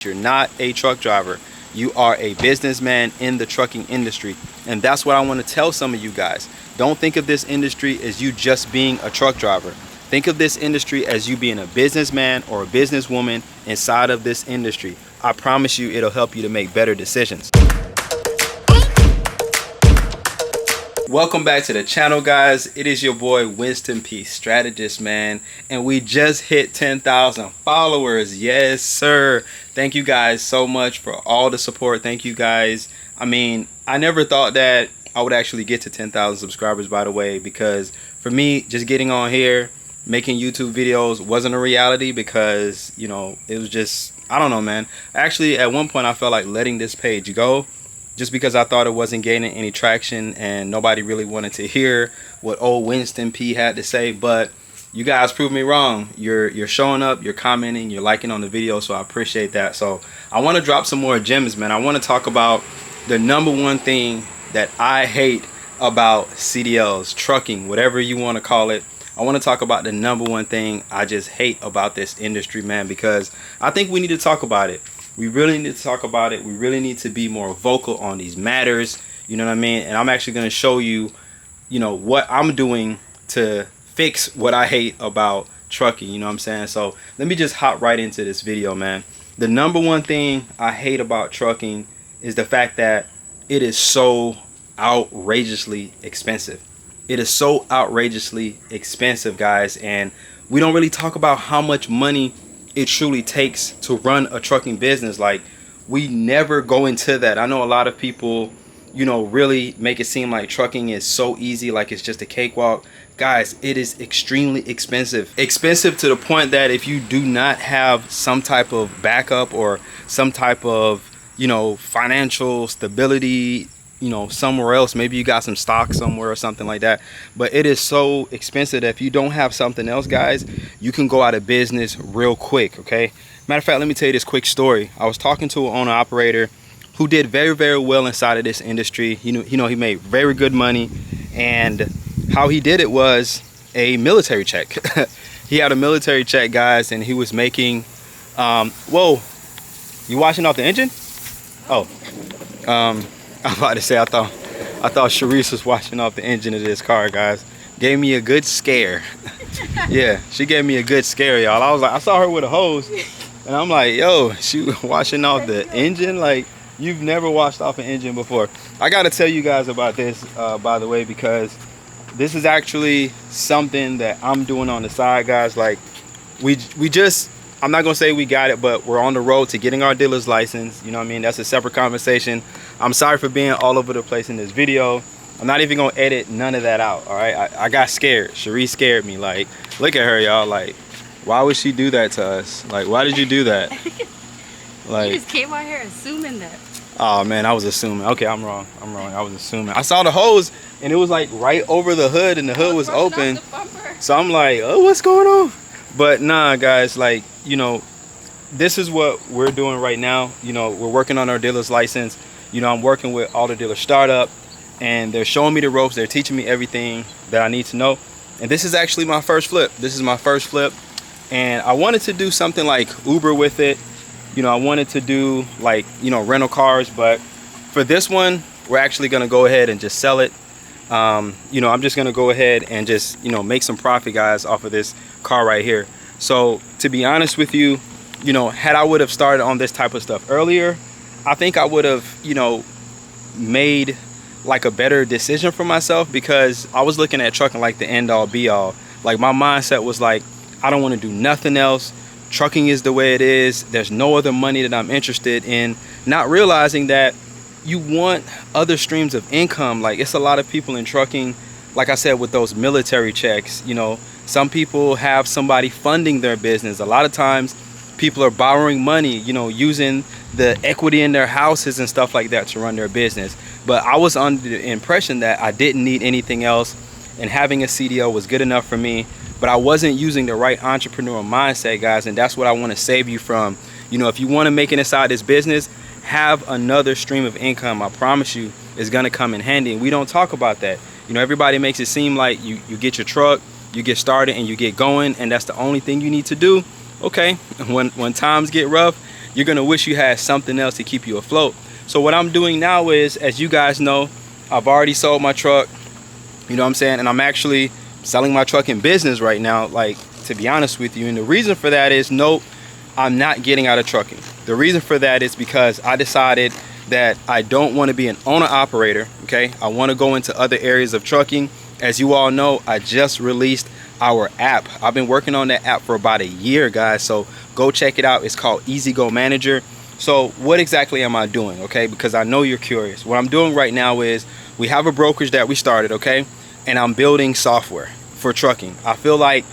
You're not a truck driver. You are a businessman in the trucking industry. And that's what I want to tell some of you guys. Don't think of this industry as you just being a truck driver. Think of this industry as you being a businessman or a businesswoman inside of this industry. I promise you it'll help you to make better decisions. Welcome back to the channel, guys. It is your boy Winston P, strategist, man, and we just hit 10,000 followers. Yes sir. Thank you guys so much for all the support. Thank you guys. I mean, I never thought that I would actually get to 10,000 subscribers, by the way, because for me, just getting on here making YouTube videos wasn't a reality, because you know, it was just, I don't know, man. Actually, at one point I felt like letting this page go, just because I thought it wasn't gaining any traction and nobody really wanted to hear what old Winston P had to say. But you guys proved me wrong. You're showing up, you're commenting, you're liking on the video, so I appreciate that. So I want to drop some more gems, man. I want to talk about the number one thing that I hate about CDLs, trucking, whatever you want to call it. I want to talk about the number one thing I just hate about this industry, man, because I think we need to talk about it. We really need to talk about it. We really need to be more vocal on these matters. You know what I mean? And I'm actually going to show you, what I'm doing to fix what I hate about trucking. You know what I'm saying? So let me just hop right into this video, man. The number one thing I hate about trucking is the fact that it is so outrageously expensive. It is so outrageously expensive, guys. And we don't really talk about how much money it truly takes to run a trucking business. Like, we never go into that. I know a lot of people, really make it seem like trucking is so easy, like it's just a cakewalk. Guys, it is extremely expensive. Expensive to the point that if you do not have some type of backup or some type of, financial stability, somewhere else, maybe you got some stock somewhere or something like that, but it is so expensive that if you don't have something else, guys, you can go out of business real quick. Okay, matter of fact, let me tell you this quick story. I was talking to an owner operator who did very, very well inside of this industry. He made very good money, and how he did it was a military check. He had a military check, guys, and he was making whoa, you washing off the engine? Oh, I'm about to say, I thought Sharice was washing off the engine of this car, guys. Gave me a good scare. Yeah, she gave me a good scare, y'all. I was like, I saw her with a hose, and I'm like, yo, she washing off the engine? Like, you've never washed off an engine before. I got to tell you guys about this, by the way, because this is actually something that I'm doing on the side, guys. Like, we just, I'm not gonna say we got it, but we're on the road to getting our dealer's license. You know what I mean? That's a separate conversation. I'm sorry for being all over the place in this video. I'm not even gonna edit none of that out. All right, I got scared. Cherie scared me. Like, look at her, y'all. Like, why would she do that to us? Like, why did you do that? Like, you just came out here assuming that. Oh man, I was assuming. Okay, I'm wrong. I was assuming. I saw the hose and it was like right over the hood, and the hood was open. So I'm like, oh, what's going on? But nah, guys, like, this is what we're doing right now. We're working on our dealer's license. I'm working with Auto Dealer Startup, and they're showing me the ropes. They're teaching me everything that I need to know. And this is actually my first flip. This is my first flip. And I wanted to do something like Uber with it. I wanted to do like, rental cars. But for this one, we're actually going to go ahead and just sell it. I'm just going to go ahead and just, make some profit, guys, off of this car right here. So to be honest with you, had I would have started on this type of stuff earlier, I think I would have, made like a better decision for myself, because I was looking at trucking like the end all be all. Like, my mindset was like, I don't want to do nothing else. Trucking is the way it is. There's no other money that I'm interested in. Not realizing that you want other streams of income. Like, it's a lot of people in trucking, like I said, with those military checks. Some people have somebody funding their business. A lot of times people are borrowing money, using the equity in their houses and stuff like that to run their business. But I was under the impression that I didn't need anything else, and having a CDL was good enough for me. But I wasn't using the right entrepreneurial mindset, guys, and that's what I want to save you from. If you want to make it inside this business, have another stream of income. I promise you it's going to come in handy, and we don't talk about that. Everybody makes it seem like you get your truck, you get started, and you get going, and that's the only thing you need to do. Okay, when times get rough, you're gonna wish you had something else to keep you afloat. So what I'm doing now is, as you guys know, I've already sold my truck, you know what I'm saying, and I'm actually selling my truck in business right now, like, to be honest with you. And the reason for that is, nope, I'm not getting out of trucking. The reason for that is because I decided that I don't want to be an owner operator. Okay, I want to go into other areas of trucking. As you all know, I just released our app. I've been working on that app for about a year, guys, so go check it out. It's called Easy Go Manager. So what exactly am I doing? Okay, because I know you're curious. What I'm doing right now is, we have a brokerage that we started, okay, and I'm building software for trucking. I feel like,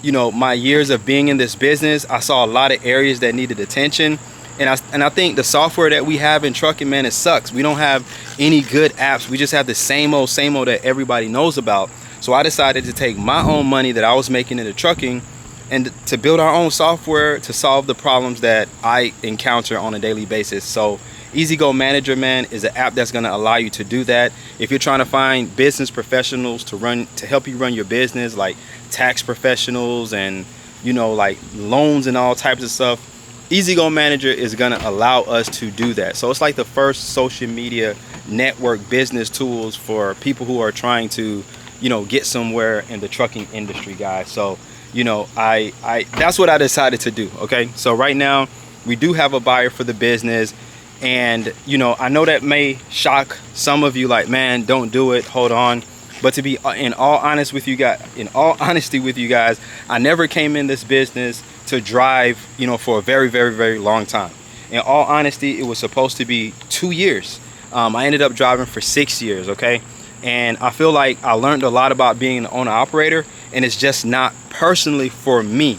you know, my years of being in this business, I saw a lot of areas that needed attention. And I think the software that we have in trucking, man, it sucks. We don't have any good apps. We just have the same old that everybody knows about. So I decided to take my own money that I was making into trucking and to build our own software to solve the problems that I encounter on a daily basis. So Easy Go Manager, man, is an app that's going to allow you to do that. If you're trying to find business professionals to help you run your business, like tax professionals and, you know, like loans and all types of stuff, Easy Go Manager is going to allow us to do that. So it's like the first social media network business tools for people who are trying to, you know, get somewhere in the trucking industry, guys. So, you know, I that's what I decided to do. Okay, so right now we do have a buyer for the business, and, you know, I know that may shock some of you, like, man, don't do it, hold on. But to be in all honesty with you guys, I never came in this business to drive, you know, for a very, very, very long time. In all honesty, it was supposed to be 2 years. I ended up driving for 6 years, okay? And I feel like I learned a lot about being an owner operator, and it's just not personally for me.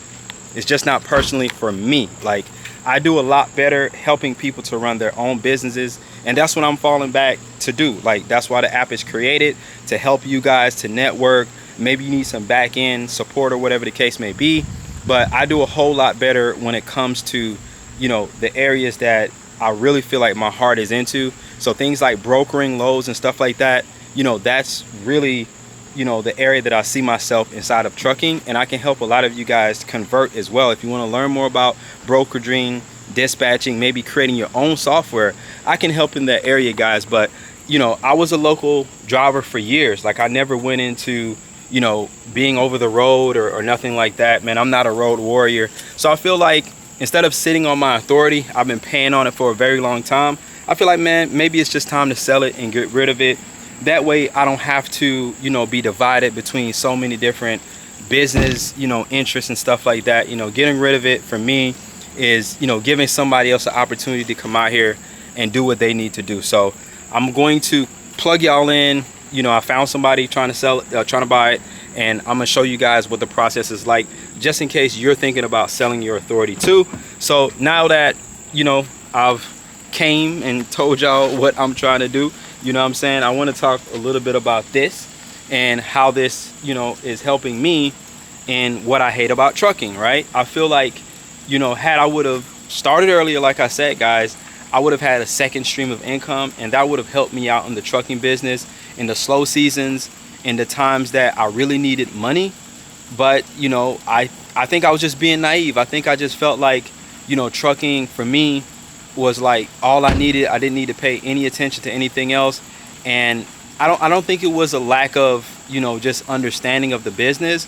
It's just not personally for me. Like, I do a lot better helping people to run their own businesses, and that's what I'm falling back to do. Like, that's why the app is created, to help you guys to network. Maybe you need some back end support or whatever the case may be, but I do a whole lot better when it comes to, you know, the areas that I really feel like my heart is into. So things like brokering loads and stuff like that, you know, that's really, you know, the area that I see myself inside of trucking, and I can help a lot of you guys convert as well. If you want to learn more about brokeraging, dispatching, maybe creating your own software, I can help in that area, guys. But, you know, I was a local driver for years. Like, I never went into, you know, being over the road or nothing like that, man. I'm not a road warrior. So I feel like instead of sitting on my authority, I've been paying on it for a very long time. I feel like, man, maybe it's just time to sell it and get rid of it. That way I don't have to, you know, be divided between so many different business, you know, interests and stuff like that. You know, getting rid of it for me is, you know, giving somebody else an opportunity to come out here and do what they need to do. So I'm going to plug y'all in. You know, I found somebody trying to sell it, trying to buy it, and I'm gonna show you guys what the process is like, just in case you're thinking about selling your authority too. So now that, you know, I've came and told y'all what I'm trying to do, you know what I'm saying, I want to talk a little bit about this and how this, you know, is helping me in what I hate about trucking, right? I feel like, you know, had I would have started earlier, like I said, guys, I would have had a second stream of income, and that would have helped me out in the trucking business in the slow seasons, in the times that I really needed money. But, you know, I think I was just being naive. I think I just felt like, you know, trucking for me was like all I needed. I didn't need to pay any attention to anything else. And I don't think it was a lack of, you know, just understanding of the business,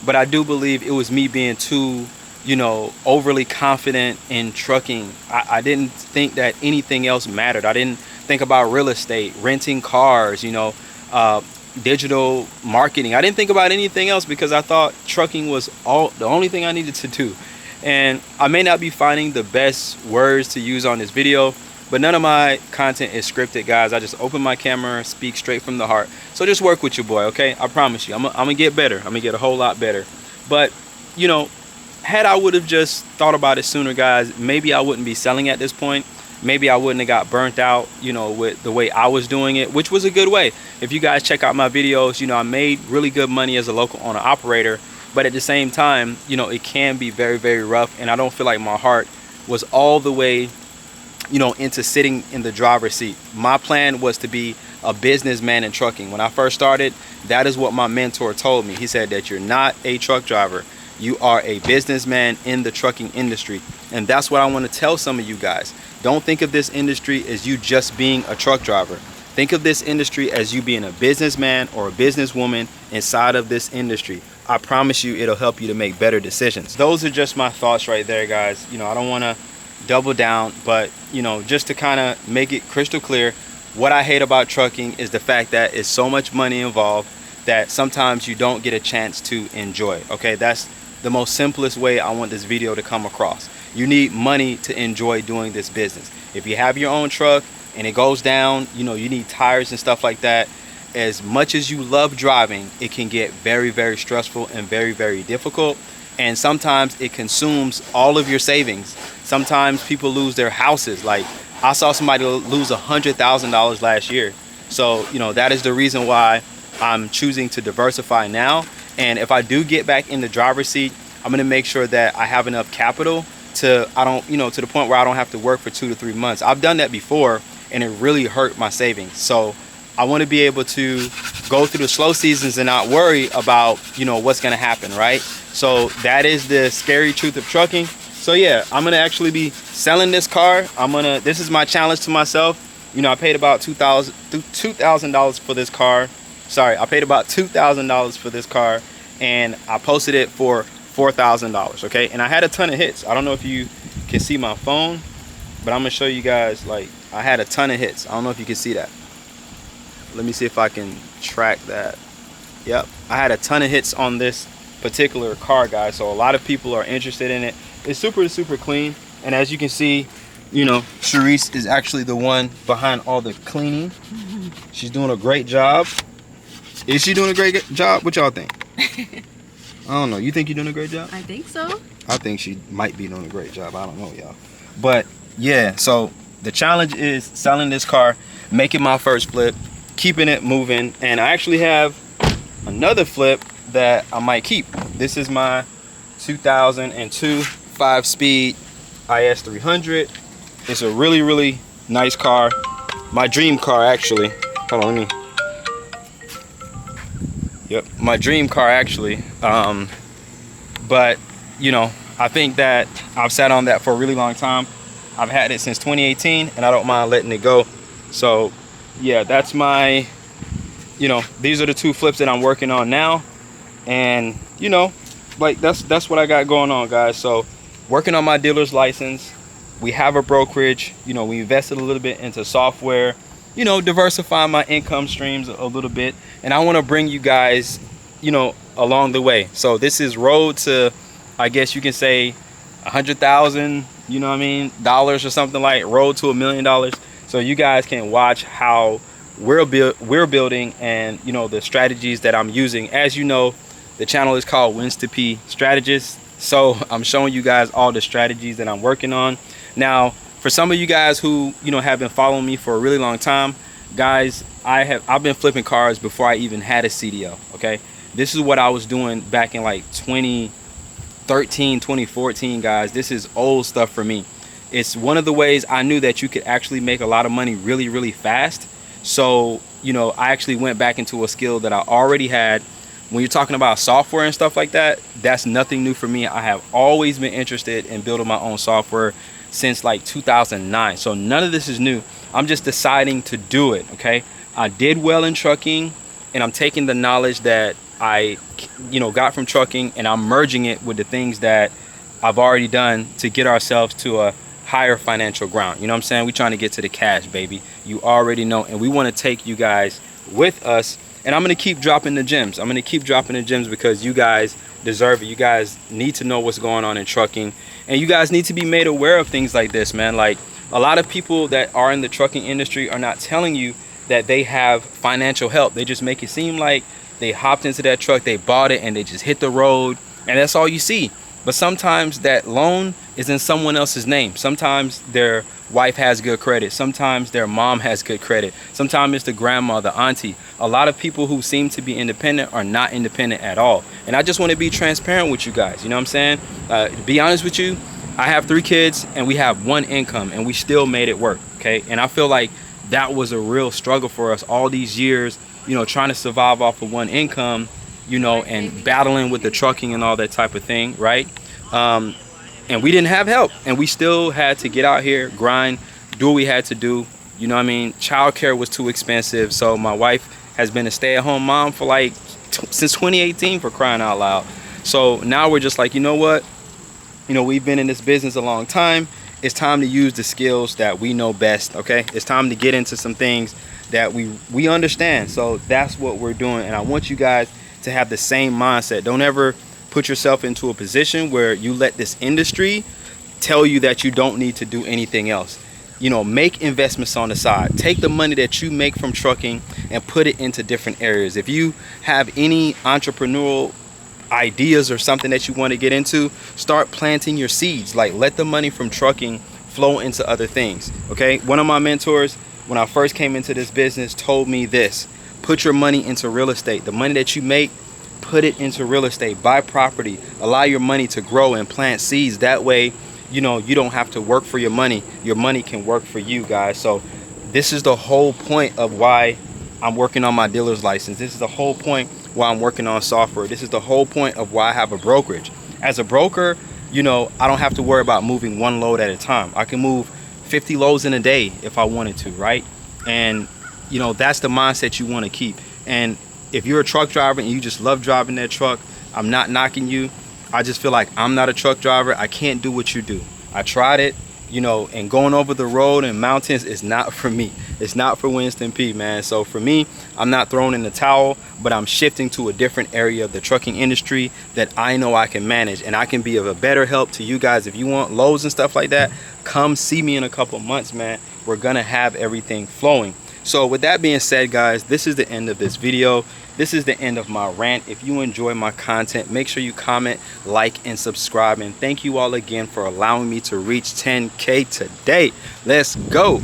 but I do believe it was me being too, you know, overly confident in trucking. I didn't think that anything else mattered. I didn't think about real estate, renting cars, you know, digital marketing. I didn't think about anything else because I thought trucking was the only thing I needed to do. And I may not be finding the best words to use on this video, but none of my content is scripted, guys. I just open my camera, speak straight from the heart. So just work with your boy, okay? I promise you, I'm gonna get better. I'm gonna get a whole lot better. But, you know, had I would have just thought about it sooner, guys, maybe I wouldn't be selling at this point. Maybe I wouldn't have got burnt out, you know, with the way I was doing it, which was a good way. If you guys check out my videos, you know, I made really good money as a local owner operator. But at the same time, you know, it can be very, very rough. And I don't feel like my heart was all the way, you know, into sitting in the driver's seat. My plan was to be a businessman in trucking. When I first started, that is what my mentor told me. He said that you're not a truck driver. You are a businessman in the trucking industry. And that's what I want to tell some of you guys. Don't think of this industry as you just being a truck driver. Think of this industry as you being a businessman or a businesswoman inside of this industry. I promise you it'll help you to make better decisions. Those are just my thoughts right there, guys. I don't want to double down, but just to kind of make it crystal clear, what I hate about trucking is the fact that it's so much money involved that sometimes you don't get a chance to enjoy. Okay, that's the most simplest way I want this video to come across. You need money to enjoy doing this business. If you have your own truck and it goes down, you need tires and stuff like that. As much as you love driving, it can get very, very stressful and very, very difficult. And sometimes it consumes all of your savings. Sometimes people lose their houses. Like, I saw somebody lose $100,000 last year. So, that is the reason why I'm choosing to diversify now. And if I do get back in the driver's seat, I'm going to make sure that I have enough capital to to the point where I don't have to work for 2 to 3 months. I've done that before and it really hurt my savings. So I want to be able to go through the slow seasons and not worry about, what's going to happen, right? So that is the scary truth of trucking. So yeah, I'm going to actually be selling this car. This is my challenge to myself. I paid about $2,000 for this car. Sorry, I paid about $2,000 for this car and I posted it for $4,000, okay? And I had a ton of hits. I don't know if you can see my phone, but I'm gonna show you guys, like, I had a ton of hits. I don't know if you can see that. Let me see if I can track that. Yep, I had a ton of hits on this particular car, guys. So a lot of people are interested in it. It's super, super clean. And as you can see, Sharice is actually the one behind all the cleaning. She's doing a great job. Is she doing a great job? What y'all think? I don't know. You think you're doing a great job? I think so. I think she might be doing a great job. I don't know, y'all. But yeah, so the challenge is selling this car, making my first flip, keeping it moving. And I actually have another flip that I might keep. This is my 2002 5-speed IS 300. It's a really, really nice car. My dream car, actually. Hold on, let me. Yep, my dream car, actually. But I think that I've sat on that for a really long time. I've had it since 2018 and I don't mind letting it go. So yeah, that's my, these are the two flips that I'm working on now. And like that's what I got going on, guys. So working on my dealer's license. We have a brokerage. We invested a little bit into software, diversify my income streams a little bit. And I want to bring you guys, along the way. So this is road to, I guess you can say, 100,000, dollars or something, like road to $1 million. So you guys can watch how we're building and, the strategies that I'm using. As you know, the channel is called Wins to P Strategist. So I'm showing you guys all the strategies that I'm working on. Now, for some of you guys who, have been following me for a really long time, guys, I've been flipping cars before I even had a CDL, okay? This is what I was doing back in like 2013, 2014, guys. This is old stuff for me. It's one of the ways I knew that you could actually make a lot of money really, really fast. So, I actually went back into a skill that I already had. When you're talking about software and stuff like that, that's nothing new for me. I have always been interested in building my own software since like 2009. So none of this is new. I'm just deciding to do it, okay? I did well in trucking, and I'm taking the knowledge that I got from trucking and I'm merging it with the things that I've already done to get ourselves to a higher financial ground. You know what I'm saying? We're trying to get to the cash, baby. You already know. And we want to take you guys with us. And I'm going to keep dropping the gems. I'm going to keep dropping the gems because you guys deserve it. You guys need to know what's going on in trucking. And you guys need to be made aware of things like this, man. Like, a lot of people that are in the trucking industry are not telling you that they have financial help. They just make it seem like they hopped into that truck, they bought it, and they just hit the road. And that's all you see. But sometimes that loan is in someone else's name. Sometimes their wife has good credit. Sometimes their mom has good credit. Sometimes it's the grandma, the auntie. A lot of people who seem to be independent are not independent at all. And I just want to be transparent with you guys. You know what I'm saying? To be honest with you, I have 3 kids and we have 1 income and we still made it work. Okay. And I feel like that was a real struggle for us all these years, trying to survive off of 1 income, and battling with the trucking and all that type of thing, right? and we didn't have help, and we still had to get out here, grind, do what we had to do. You know what I mean? Childcare was too expensive, so my wife has been a stay-at-home mom for like since 2018, for crying out loud. So now we're just like, you know what? You know, we've been in this business a long time. It's time to use the skills that we know best, okay? It's time to get into some things that we understand. So that's what we're doing, and I want you guys to have the same mindset. Don't ever put yourself into a position where you let this industry tell you that you don't need to do anything else. You know, make investments on the side. Take the money that you make from trucking and put it into different areas. If you have any entrepreneurial ideas or something that you want to get into, start planting your seeds. Like, let the money from trucking flow into other things, okay? One of my mentors, when I first came into this business, told me this: put your money into real estate. The money that you make, put it into real estate. Buy property, allow your money to grow and plant seeds. That way, you know, you don't have to work for your money can work for you, guys. So this is the whole point of why I'm working on my dealer's license. This is the whole point why I'm working on software. This is the whole point of why I have a brokerage. As a broker, you know, I don't have to worry about moving one load at a time. I can move 50 loads in a day if I wanted to, right? And you know, that's the mindset you want to keep. And if you're a truck driver and you just love driving that truck, I'm not knocking you. I just feel like I'm not a truck driver. I can't do what you do. I tried it, you know, and going over the road and mountains is not for me. It's not for Winston P, man. So for me, I'm not throwing in the towel, but I'm shifting to a different area of the trucking industry that I know I can manage, and I can be of a better help to you guys. If you want loads and stuff like that, come see me in a couple months, man. We're gonna have everything flowing. So with that being said, guys, this is the end of this video. This is the end of my rant. If you enjoy my content, make sure you comment, like, and subscribe. And thank you all again for allowing me to reach 10K today. Let's go.